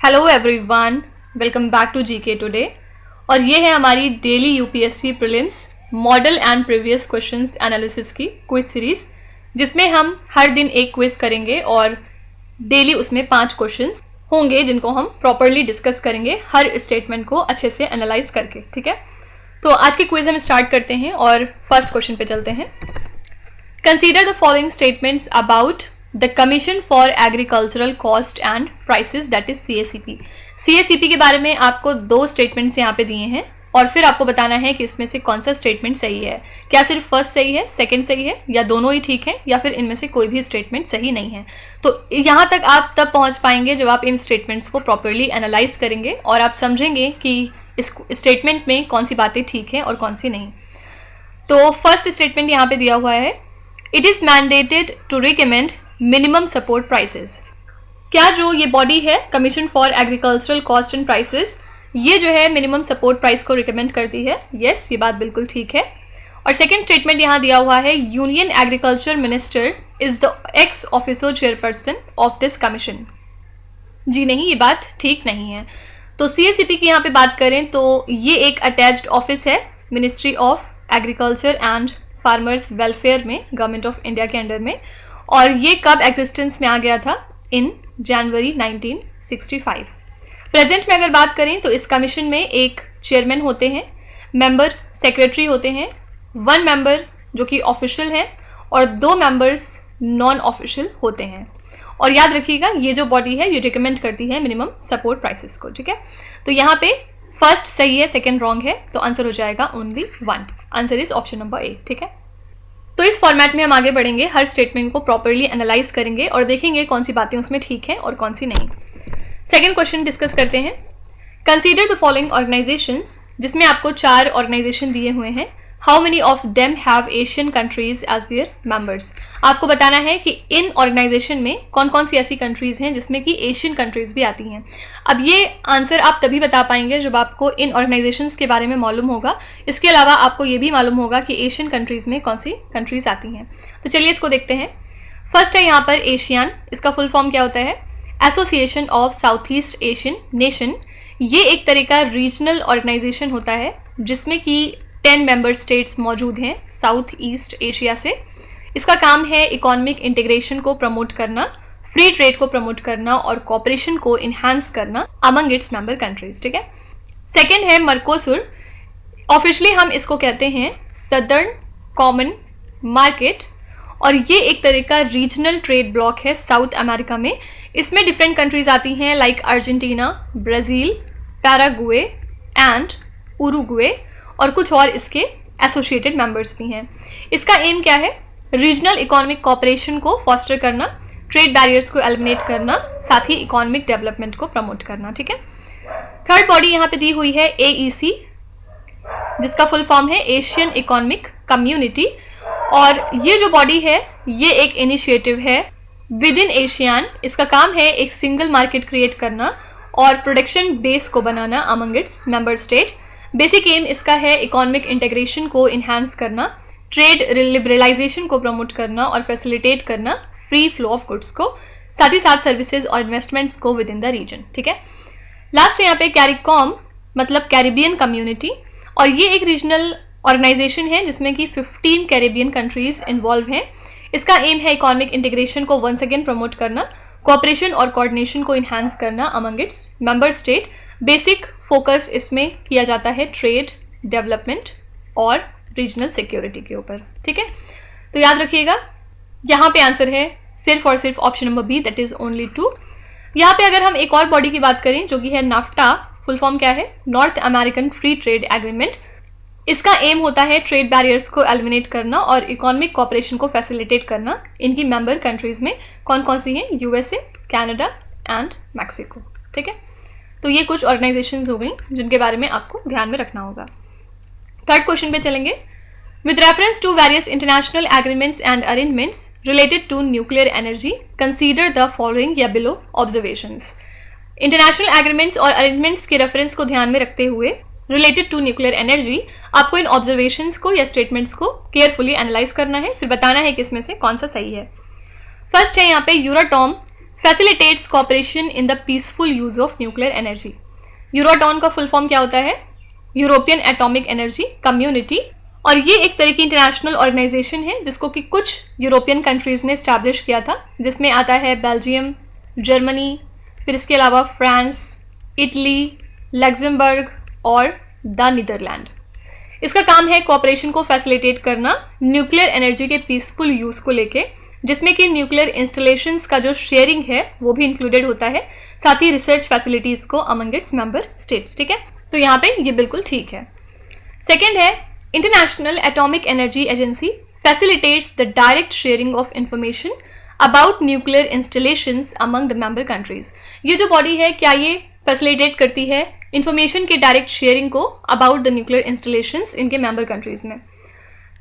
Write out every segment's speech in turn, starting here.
Hello everyone, welcome back to GK today. और ये है हमारी daily UPSC prelims model and previous questions analysis की क्विज सीरीज, जिसमें हम हर दिन एक क्विज करेंगे और डेली उसमें 5 क्वेश्चंस होंगे जिनको हम प्रॉपरली डिस्कस करेंगे, हर स्टेटमेंट को अच्छे से एनालाइज करके। ठीक है, तो आज की क्विज हम स्टार्ट करते हैं और फर्स्ट क्वेश्चन पे चलते हैं। Consider the following statements about the commission for agricultural cost and prices, that is CACP। CACP के बारे में आपको 2 स्टेटमेंट्स यहाँ पे दिए हैं और फिर आपको बताना है कि इसमें से कौन सा स्टेटमेंट सही है। क्या सिर्फ फर्स्ट सही है, सेकंड सही है, या दोनों ही ठीक है, या फिर इनमें से कोई भी स्टेटमेंट सही नहीं है। तो यहाँ तक आप तब पहुँच पाएंगे जब आप इन स्टेटमेंट्स को प्रॉपरली एनालाइज करेंगे और आप समझेंगे कि इस स्टेटमेंट में कौन सी बातें ठीक है और कौन सी नहीं। तो फर्स्ट स्टेटमेंट यहाँ पे दिया हुआ है, it is mandated to recommend minimum support prices. क्या जो ये बॉडी है commission for agricultural cost and prices, ये जो है मिनिमम सपोर्ट प्राइस को रिकमेंड करती है। यस, ये बात बिल्कुल ठीक है। और सेकंड स्टेटमेंट यहाँ दिया हुआ है, union agriculture minister is the ex officer chairperson of this commission. जी नहीं, ये बात ठीक नहीं है। तो CACP की यहाँ पे बात करें तो ये एक अटैच्ड ऑफिस है ministry of agriculture and farmers welfare में, गवर्नमेंट ऑफ इंडिया के अंडर में। और ये कब एग्जिस्टेंस में आ गया था? इन जनवरी 1965। प्रेजेंट में अगर बात करें तो इस कमीशन में एक चेयरमैन होते हैं, मेंबर सेक्रेटरी होते हैं, 1 मेंबर जो कि ऑफिशियल है और 2 मेंबर्स नॉन ऑफिशियल होते हैं। और याद रखिएगा, ये जो बॉडी है ये रिकमेंड करती है मिनिमम सपोर्ट प्राइसेस को। ठीक है, तो यहाँ पे फर्स्ट सही है, सेकेंड रॉन्ग है, तो आंसर हो जाएगा only 1। Answer is option number A। ठीक है, तो इस फॉर्मेट में हम आगे बढ़ेंगे, हर स्टेटमेंट को प्रॉपरली एनालाइज करेंगे और देखेंगे कौन सी बातें उसमें ठीक है और कौन सी नहीं। सेकंड क्वेश्चन डिस्कस करते हैं। कंसीडर द फॉलोइंग ऑर्गेनाइजेशंस, जिसमें आपको 4 ऑर्गेनाइजेशन दिए हुए हैं। How many of them have Asian countries as their members. आपको बताना है कि इन ऑर्गेनाइजेशन में कौन कौन सी ऐसी कंट्रीज हैं जिसमें कि एशियन कंट्रीज भी आती हैं। अब ये आंसर आप तभी बता पाएंगे जब आपको इन ऑर्गेनाइजेशंस के बारे में मालूम होगा। इसके अलावा आपको ये भी मालूम होगा कि एशियन कंट्रीज में कौन सी कंट्रीज आती हैं। तो चलिए इसको देखते हैं। फर्स्ट है यहाँ पर एशियान, इसका फुल फॉर्म क्या होता है? Association of south east Asian nation. ये एक तरह का रीजनल ऑर्गेनाइजेशन होता है जिसमें कि 10 मेंबर स्टेट्स मौजूद हैं साउथ ईस्ट एशिया से। इसका काम है इकोनॉमिक इंटीग्रेशन को प्रमोट करना, फ्री ट्रेड को प्रमोट करना और कोऑपरेशन को इन्हांस करना अमंग इट्स मेंबर कंट्रीज। ठीक है, सेकेंड है मर्कोसुर। ऑफिशियली हम इसको कहते हैं सदर्न कॉमन मार्केट और ये एक तरह का रीजनल ट्रेड ब्लॉक है साउथ अमेरिका में। इसमें डिफरेंट कंट्रीज आती हैं like Argentina, Brazil, Paraguay and Uruguay और कुछ और इसके एसोसिएटेड मेंबर्स भी हैं। इसका एम क्या है? रीजनल इकोनॉमिक कोऑपरेशन को फॉस्टर करना, ट्रेड बैरियर्स को एलिमिनेट करना, साथ ही इकोनॉमिक डेवलपमेंट को प्रमोट करना। ठीक है, थर्ड बॉडी यहाँ पे दी हुई है AEC, जिसका फुल फॉर्म है एशियन इकोनॉमिक कम्युनिटी। और ये जो बॉडी है ये एक इनिशिएटिव है विद इन एशियान। इसका काम है एक सिंगल मार्केट क्रिएट करना और प्रोडक्शन बेस को बनाना among its member state. Basic aim इसका है इकोनॉमिक इंटीग्रेशन को इन्हांस करना, ट्रेड लिबरलाइजेशन को प्रमोट करना और फैसिलिटेट करना फ्री फ्लो ऑफ गुड्स को, साथ ही साथ सर्विसेज और इन्वेस्टमेंट्स को विद इन द रीजन। ठीक है, लास्ट यहाँ पे कैरिकॉम मतलब कैरिबियन कम्युनिटी और ये एक रीजनल ऑर्गेनाइजेशन है जिसमें कि 15 कैरिबियन कंट्रीज इन्वॉल्व हैं। इसका एम है इकोनॉमिक इंटीग्रेशन को वंस अगेन प्रमोट करना, कोऑपरेशन और कोऑर्डिनेशन को इन्हांस करना among its member state. Basic focus इसमें किया जाता है ट्रेड, डेवलपमेंट और रीजनल सिक्योरिटी के ऊपर। ठीक है, तो याद रखिएगा यहाँ पे आंसर है सिर्फ और सिर्फ option number B, that is only 2। यहाँ पे अगर हम एक और बॉडी की बात करें जो कि है नाफ्टा, फुल फॉर्म क्या है? North American free trade agreement. इसका एम होता है ट्रेड बैरियर्स को एलिमिनेट करना और इकोनॉमिक कोऑपरेशन को फैसिलिटेट करना। इनकी मेंबर कंट्रीज में कौन कौन सी हैं? USA, Canada and Mexico. ठीक है, तो ये कुछ ऑर्गेनाइजेशंस हो गई जिनके बारे में आपको ध्यान में रखना होगा। थर्ड क्वेश्चन पे चलेंगे। With reference to various international agreements and arrangements related to nuclear energy, consider the following या बिलो ऑब्जर्वेशंस। इंटरनेशनल एग्रीमेंट्स और अरेंजमेंट्स के रेफरेंस को ध्यान में रखते हुए रिलेटेड टू न्यूक्लियर एनर्जी आपको इन ऑब्जर्वेशंस को या स्टेटमेंट्स को केयरफुली एनालाइज करना है, फिर बताना है कि इसमें से कौन सा सही है। फर्स्ट है यहाँ पे Euratom facilitates cooperation in the peaceful use of nuclear energy. Euratom का फुल फॉर्म क्या होता है? European atomic energy community. और ये एक तरह की इंटरनेशनल ऑर्गेनाइजेशन है जिसको कि कुछ यूरोपियन कंट्रीज़ ने इस्टेब्लिश किया था, जिसमें आता है बेल्जियम, जर्मनी, फिर इसके अलावा फ्रांस, इटली, लग्जमबर्ग और द नीदरलैंड। इसका काम है कोऑपरेशन को फैसिलिटेट करना न्यूक्लियर एनर्जी के पीसफुल यूज़ को लेके, जिसमें कि न्यूक्लियर इंस्टॉलेशंस का जो शेयरिंग है वो भी इंक्लूडेड होता है, साथ ही रिसर्च फैसिलिटीज़ को अमंग इट्स मेंबर स्टेट्स। ठीक है, तो यहाँ पे ये बिल्कुल ठीक है। सेकेंड है, international atomic energy agency facilitates the direct sharing of information about nuclear installations among the member countries. ये जो बॉडी है, क्या ये फैसिलिटेट करती है इंफॉर्मेशन के डायरेक्ट शेयरिंग को अबाउट द न्यूक्लियर इंस्टॉलेशंस इनके मेंबर कंट्रीज में?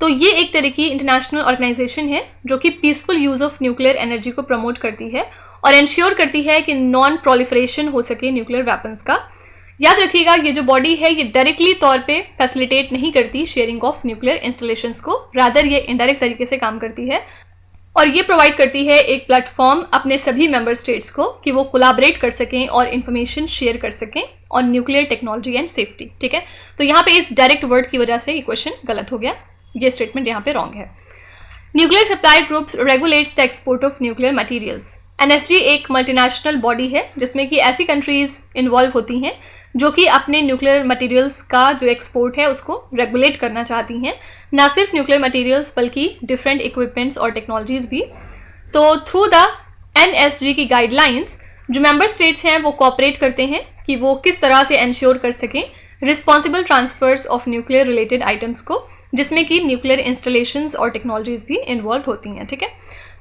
तो ये एक तरह की इंटरनेशनल ऑर्गेनाइजेशन है जो कि peaceful use of nuclear energy को प्रमोट करती है और इंश्योर करती है कि नॉन प्रोलिफरेशन हो सके न्यूक्लियर वेपन्स का। याद रखिएगा, ये जो बॉडी है ये डायरेक्टली तौर पे फैसिलिटेट नहीं करती शेयरिंग ऑफ न्यूक्लियर इंस्टॉलेशंस को, रादर ये इनडायरेक्ट तरीके से काम करती है और ये प्रोवाइड करती है एक प्लेटफॉर्म अपने सभी मेंबर स्टेट्स को कि वो कोलैबोरेट कर सकें और इन्फॉर्मेशन शेयर कर सकें on nuclear technology and safety. ठीक है, तो यहाँ पे इस डायरेक्ट वर्ड की वजह से ये क्वेश्चन गलत हो गया, ये स्टेटमेंट यहाँ पे रॉन्ग है। Nuclear supply groups regulates the export of nuclear materials. NSG एक मल्टीनेशनल बॉडी है जिसमें कि ऐसी कंट्रीज इन्वॉल्व होती हैं जो कि अपने न्यूक्लियर मटेरियल्स का जो एक्सपोर्ट है उसको रेगुलेट करना चाहती हैं, ना सिर्फ न्यूक्लियर मटेरियल्स बल्कि डिफरेंट इक्विपमेंट्स और टेक्नोलॉजीज भी। तो थ्रू द एनएसजी की गाइडलाइंस जो मेंबर स्टेट्स हैं वो कोऑपरेट करते हैं कि वो किस तरह से इंश्योर कर सकें responsible transfers of nuclear related items को, जिसमें कि न्यूक्लियर इंस्टॉलेशंस और टेक्नोलॉजीज भी इन्वॉल्व होती हैं। ठीक है,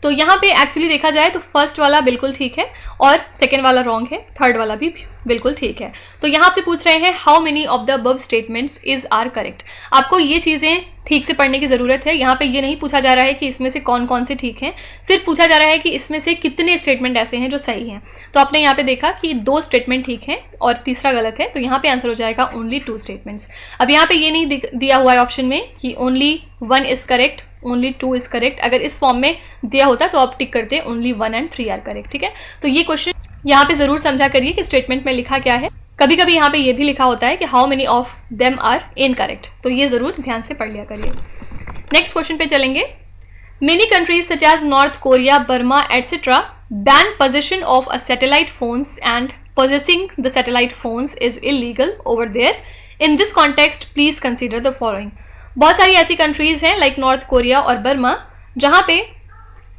तो यहाँ पे एक्चुअली देखा जाए तो फर्स्ट वाला बिल्कुल ठीक है और सेकेंड वाला रॉन्ग है, थर्ड वाला भी बिल्कुल ठीक है। तो यहाँ आपसे पूछ रहे हैं how many of the above statements is are correct. आपको ये चीज़ें ठीक से पढ़ने की ज़रूरत है। यहाँ पे ये नहीं पूछा जा रहा है कि इसमें से कौन कौन से ठीक हैं, सिर्फ पूछा जा रहा है कि इसमें से कितने स्टेटमेंट ऐसे हैं जो सही हैं। तो आपने यहाँ पे देखा कि 2 स्टेटमेंट ठीक हैं और तीसरा गलत है, तो यहाँ पे आंसर हो जाएगा ओनली 2 स्टेटमेंट्स। अब यहाँ पे ये नहीं दिया हुआ है ऑप्शन में कि only 1 is correct, only 2 is correct. अगर इस फॉर्म में दिया होता तो आप टिक करते ओनली 1 and 3 आर करेक्ट। ठीक है, तो ये क्वेश्चन यहाँ पे जरूर समझा करिए कि स्टेटमेंट में लिखा क्या है। कभी कभी यहाँ पे ये भी लिखा होता है कि how many of them are incorrect, तो ये जरूर ध्यान से पढ़ लिया करिए। नेक्स्ट क्वेश्चन पे चलेंगे। Many countries such as North Korea, Burma etcetera ban possession of a satellite phones and possessing the satellite phones is illegal over there. In this context, please consider the following. बहुत सारी ऐसी countries हैं like north Korea और Burma जहाँ पे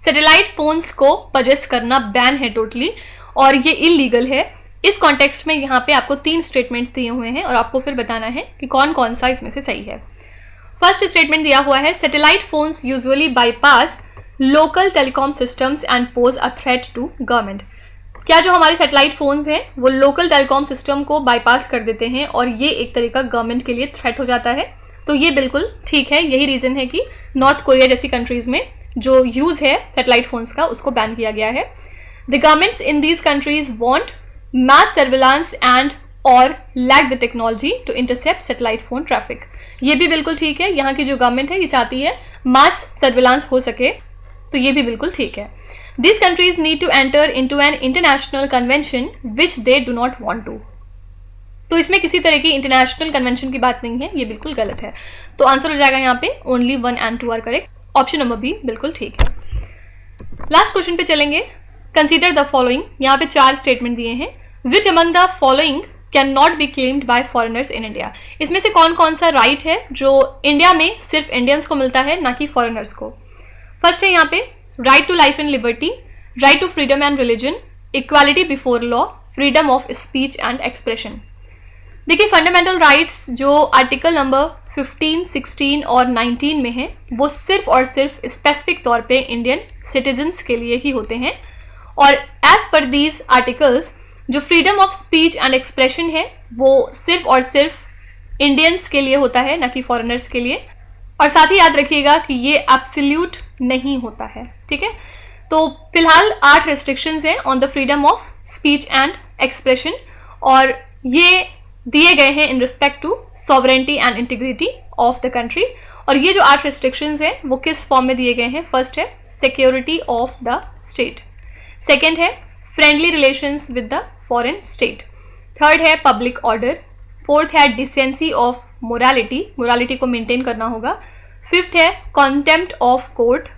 satellite phones को possess करना ban है टोटली और ये इलीगल है। इस कॉन्टेक्स्ट में यहाँ पे आपको 3 स्टेटमेंट्स दिए हुए हैं और आपको फिर बताना है कि कौन कौन सा इसमें से सही है। फर्स्ट स्टेटमेंट दिया हुआ है satellite phones usually bypass local telecom systems and pose a threat to government. क्या जो हमारे सैटेलाइट फोन्स हैं वो लोकल टेलीकॉम सिस्टम को बाईपास कर देते हैं और ये एक तरीका गवर्नमेंट के लिए थ्रेट हो जाता है? तो ये बिल्कुल ठीक है। यही रीज़न है कि नॉर्थ कोरिया जैसी कंट्रीज़ में जो यूज़ है सैटेलाइट फोन्स का उसको बैन किया गया है। The governments in these countries want mass surveillance and और lack the technology to intercept satellite phone traffic. ये भी बिल्कुल ठीक है। यहाँ की जो गवर्नमेंट है ये चाहती है मास सर्विलांस हो सके, तो ये भी बिल्कुल ठीक है। These countries need to enter into an international convention which they do not want to. तो इसमें किसी तरह की इंटरनेशनल कन्वेंशन की बात नहीं है, ये बिल्कुल गलत है। तो आंसर हो जाएगा यहाँ पे only 1 and 2 are correct. Option number B बिल्कुल ठीक है। लास्ट क्वेश्चन पे चलेंगे। Consider the following. यहाँ पे 4 स्टेटमेंट दिए हैं। Which among the following can not be claimed by foreigners in India. इसमें से कौन कौन सा राइट है जो इंडिया में सिर्फ इंडियंस को मिलता है, ना कि फॉरेनर्स को? फर्स्ट है यहाँ पे right to life and liberty, right to freedom and religion, equality before law, freedom of speech and expression. देखिए फंडामेंटल राइट्स जो आर्टिकल नंबर 15, 16 और 19 में है वो सिर्फ और सिर्फ स्पेसिफिक तौर पे इंडियन सिटीजन्स के लिए ही होते हैं और एज पर दीज आर्टिकल्स जो freedom of speech and expression है वो सिर्फ और सिर्फ इंडियंस के लिए होता है, ना कि फॉरेनर्स के लिए। और साथ ही याद रखिएगा कि ये एब्सोल्यूट नहीं होता है, ठीक है। तो फिलहाल 8 रेस्ट्रिक्शंस हैं on the freedom of speech and expression और ये दिए गए हैं in respect to sovereignty and integrity of the country. और ये जो 8 रेस्ट्रिक्शंस हैं वो किस फॉर्म में दिए गए हैं? फर्स्ट है security of the state, second है friendly relations with the foreign state. Third है पब्लिक ऑर्डर। फोर्थ है डिसेंसी ऑफ मोरालिटी, मोरालिटी को मेंटेन करना होगा। फिफ्थ है कॉन्टेम्प्ट ऑफ कोर्ट।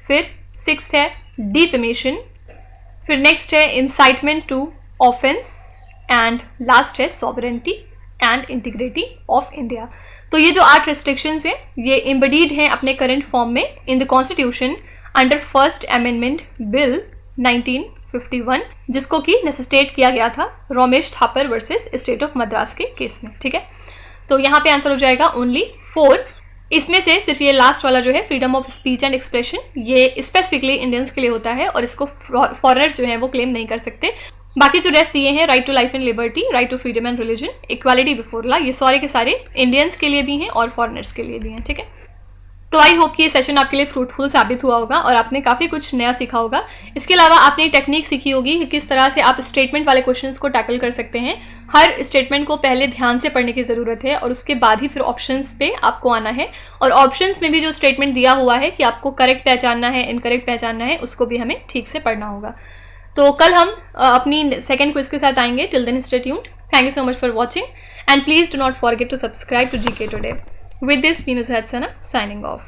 फिर सिक्स है डिफेमेशन। फिर नेक्स्ट है incitement to offence and last है sovereignty and integrity of India. तो ये जो 8 रिस्ट्रिक्शंस हैं ये एम्बडीड हैं अपने करंट फॉर्म में in the constitution under first amendment bill 1951, जिसको कि नेसेसिटेट किया गया था Romesh Thapar versus state of Madras के केस में। ठीक है, तो यहाँ पे आंसर हो जाएगा ओनली 4। इसमें से सिर्फ ये लास्ट वाला जो है freedom of speech and expression, ये स्पेसिफिकली इंडियंस के लिए होता है और इसको फॉरेनर्स जो है वो क्लेम नहीं कर सकते। बाकी जो रेस्ट दिए हैं, right to life and liberty, right to freedom and religion, equality before law, ये सारे के सारे इंडियंस के लिए भी हैं और फॉरेनर्स के लिए भी हैं। ठीक है, तो आई होप कि ये सेशन आपके लिए फ्रूटफुल साबित हुआ होगा और आपने काफ़ी कुछ नया सीखा होगा। इसके अलावा आपने टेक्निक सीखी होगी कि किस तरह से आप स्टेटमेंट वाले क्वेश्चंस को टैकल कर सकते हैं। हर स्टेटमेंट को पहले ध्यान से पढ़ने की ज़रूरत है और उसके बाद ही फिर ऑप्शंस पे आपको आना है, और ऑप्शंस में भी जो स्टेटमेंट दिया हुआ है कि आपको करेक्ट पहचानना है, इनकरेक्ट पहचानना है, उसको भी हमें ठीक से पढ़ना होगा। तो कल हम अपनी सेकेंड क्विज के साथ आएंगे। Till then stay tuned. Thank you so much for watching and please do not forget to subscribe to GK Today. With this, Venus Hadsana signing off.